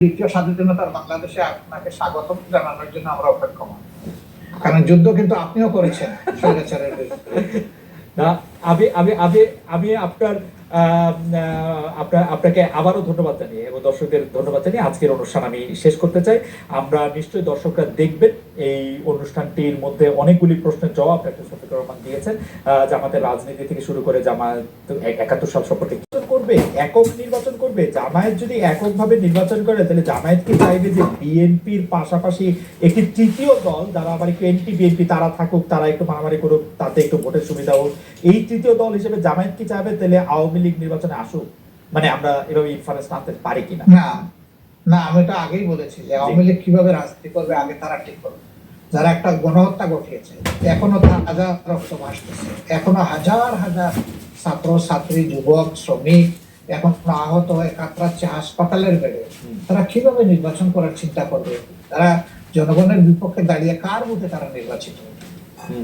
দ্বিতীয় স্বাধীনতার বাংলাদেশে আপনাকে স্বাগতম জানানোর জন্য আমরা অপেক্ষমান। কারণ যুদ্ধ কিন্তু আপনিও করেছেন স্বৈরাচারের বিরুদ্ধে। আমি আমি আমি আমি আপনার আপনাকে আবারও ধন্যবাদ জানিয়ে এবং দর্শকদের ধন্যবাদ জানিয়ে আজকের অনুষ্ঠান আমি শেষ করতে চাই। আমরা নিশ্চয়ই দর্শকরা দেখবেন এই অনুষ্ঠানটির মধ্যে অনেকগুলি প্রশ্নের জবাব ডক্টর শফিকুর রহমান দিয়েছেন। জামাতের রাজনীতি থেকে শুরু করে জামায়াত ৭১ সাল সম্পর্কে করবে, একক নির্বাচন করবে। জামায়াত যদি এককভাবে নির্বাচন করে তাহলে জামায়াত কি চাইবে যে বিএনপির পাশাপাশি একটি তৃতীয় দল যারা আবার একটু এন্টি বিএনপি তারা থাকুক, তারা একটু মারামারি করুক, তাতে একটু ভোটের সুবিধা হোক। এই তৃতীয় দল হিসেবে জামায়াত কি চাইবে তাহলে আওয়ামী লীগ নির্বাচনে আসুক? মানে আমরা এভাবে ইনফারেন্স আনতে পারি কিনা? না না, আমি তো আগেই বলেছি যে আওয়ামী লীগ কিভাবে রাজনীতি করবে আগে তারা ঠিক করবে। যারা একটা গণহত্যা ঘটিয়েছে, এখনো তাজা রক্ত ভাসতেছে, এখনো হাজার হাজার ছাত্র ছাত্রী যুবক শ্রমিক এখন আহত হয়ে কাতরাচ্ছে হাসপাতালের বেডে, তারা কিভাবে নির্বাচন করার চিন্তা করবে? তারা জনগণের বিপক্ষে দাঁড়িয়ে কার ভোটে তারা নির্বাচিত হবে?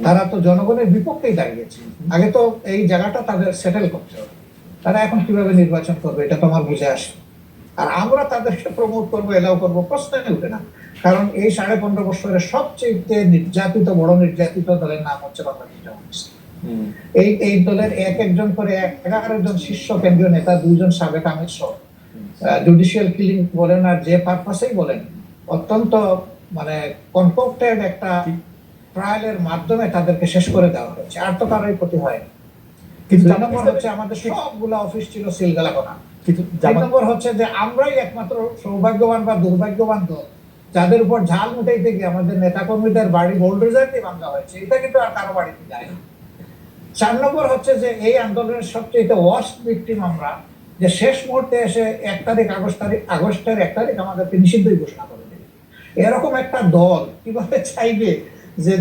তারা তো জনগণের বিপক্ষেই দাঁড়িয়েছে। আগে তো এই জায়গাটা তাদের সেটেল করতে হবে। তারা এখন কিভাবে নির্বাচন করবে এটা তো আমার বুঝে আসে। আর আমরা তাদেরকে প্রমোট করবো, এলাও করবো, প্রশ্নই উঠে না। কারণ এই ১৫.৫ বছরের সবচেয়ে নির্যাতিত বড় নির্যাতিত দলের নাম হচ্ছে বাংলাদেশ জামাত ইসলামী। এই দলের একজন করে ১১ জন শীর্ষ কেন্দ্রীয় নেতা, ২ জন সাবেক আমির সহ জুডিশিয়াল কিলিং বলেন আর যে পারপাসেই বলেন, অত্যন্ত মানে কনকক্টেড একটা ট্রায়ালের মাধ্যমে তাদেরকে শেষ করে দেওয়া হয়েছে। আর তো কারোই ক্ষতি হয়নি। কিন্তু নম্বর হচ্ছে আমাদের সবগুলো অফিস ছিল সিলগালা করা। কিন্তু নম্বর হচ্ছে যে আমরাই একমাত্র সৌভাগ্যবান বা দুর্ভাগ্যবান দল যাদের উপর ঝাল মুটাইতে গিয়ে আমাদের নেতাকর্মীদের বাড়ি বোল্ডোজার দিয়ে ভাঙা হয়েছে। এটা কিন্তু আর কারো বাড়িতে যায় না। ৪ নম্বর হচ্ছে যে এই আন্দোলনের সবচেয়ে ওয়ার্স্ট ভিকটিম আমরা, যে শেষ মুহূর্তে এসে ১ তারিখ আগস্টের ১ তারিখ আমাদেরকে নিষিদ্ধই ঘোষণা করে দিল। এরকম একটা দল কিভাবে চাইবে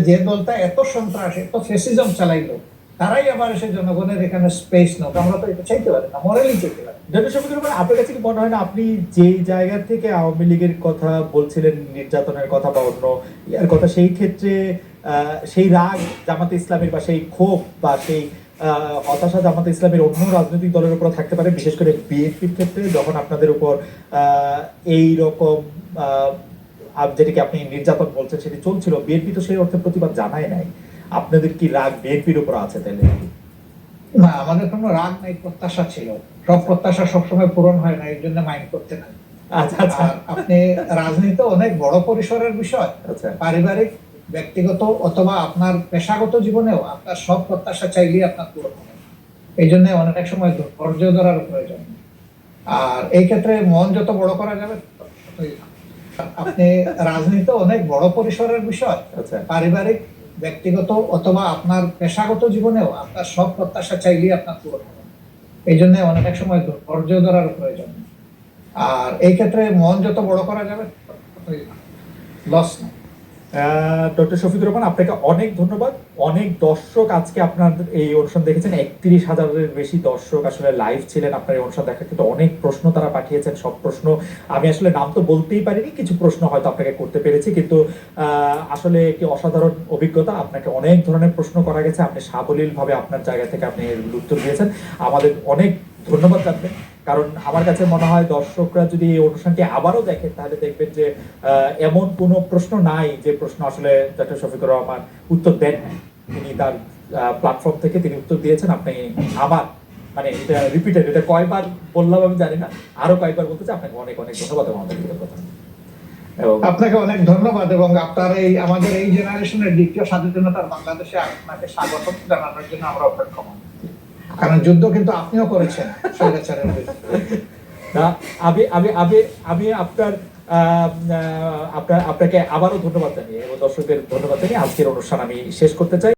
যে দলটা এত সন্ত্রাস এত ফ্যাসিজম চালাইলো তারাই আবার এসে জনগণের এখানে স্পেস নোক? আমরা তো এটা চাইতে পারি না, মরালি চাইতে পারি। ডক্টর শফিকুর রহমান, আপনার কাছে কি মনে হয় না আপনি যে জায়গা থেকে আওয়ামী লীগের কথা বলছিলেন, নির্যাতনের কথা বা অন্য ইয়ার কথা, সেই ক্ষেত্রে সেই রাগ জামাতে ইসলামের বা সেই ক্ষোভ বা সেই হতাশা জামাতে ইসলামের অন্য রাজনৈতিক দলের উপর থাকতে পারে, বিশেষ করে বিএনপির ক্ষেত্রে যখন আপনাদের উপর এই রকম যেটাকে আপনি নির্যাতন বলছেন সেটি চলছিল, বিএনপি তো সেই অর্থে প্রতিবাদ জানায় নাই। আপনাদের কি রাগ বিএনপির উপর আছে তাহলে? না, আমাদের কোনো রাগ নাই, প্রত্যাশা ছিল। সব প্রত্যাশা সবসময় পূরণ হয় না, এই জন্য মাইন্ড করতে নাই। আচ্ছা, আপনি রাজনীতি অনেক বড় পরিসরের বিষয়। পারিবারিক, ব্যক্তিগত অথবা আপনার পেশাগত জীবনেও আপনার সব প্রত্যাশা চাইলেই আপনার পূরণ হবে। এই জন্য অনেক সময় ধৈর্য ধরার প্রয়োজন। আর এই ক্ষেত্রে মন যত বড় করা যাবে আপনি রাজনীতি অনেক বড় পরিসরের বিষয়। পারিবারিক, ব্যক্তিগত অথবা আপনার পেশাগত জীবনেও আপনার সব প্রত্যাশা চাইলেই আপনার পূরণ হবে। এই জন্য অনেক সময় ধৈর্য ধরার প্রয়োজন। আর এই ক্ষেত্রে মন যত বড় করা যাবে লস না। ডক্টর শফিকুর রহমান, আপনাকে অনেক ধন্যবাদ। অনেক দর্শক আজকে আপনার এই অনুষ্ঠান দেখেছেন, ৩১,০০০-এর বেশি দর্শক আসলে লাইভ ছিলেন আপনার এই অনুষ্ঠান দেখার ক্ষেত্রে। অনেক প্রশ্ন তারা পাঠিয়েছেন, সব প্রশ্ন আমি আসলে নাম তো বলতেই পারিনি, কিছু প্রশ্ন হয়তো আপনাকে করতে পেরেছি, কিন্তু আসলে একটি অসাধারণ অভিজ্ঞতা। আপনাকে অনেক ধরনের প্রশ্ন করা গেছে, আপনি সাবলীলভাবে আপনার জায়গা থেকে আপনি উত্তর দিয়েছেন। আমাদের অনেক ধন্যবাদ জানবেন, কারণ আমার কাছে মনে হয় দর্শকরা যদি এই অনুষ্ঠানটি আবারও দেখেন তাহলে দেখবেন যে এমন কোনো প্রশ্ন নাই যে প্রশ্ন আসলে ডক্টর শফিকুর রহমান উত্তর দেন নাই। তিনি তার প্ল্যাটফর্ম থেকে তিনি উত্তর দিয়েছেন। আপনি আবার মানে এটা রিপিটেড, এটা কয়বার বললাম আমি জানি না, আরো কয়েকবার বলতে চাই। আপনাকে অনেক অনেক ধন্যবাদ আমাদের কথা। আপনাকে অনেক ধন্যবাদ এবং আপনার এই আমাদের এই জেনারেশনের দ্বিতীয় স্বাধীনতার বাংলাদেশে আপনাকে স্বাগতম জানানোর জন্য আমরা অপেক্ষমান। কারণ যুদ্ধ কিন্তু আপনিও করেছেন স্বৈরাচারের বিরুদ্ধে। আমি আপনাকে আবারও ধন্যবাদ জানিয়ে এবং দর্শকদের ধন্যবাদ জানিয়ে আজকের অনুষ্ঠান আমি শেষ করতে চাই।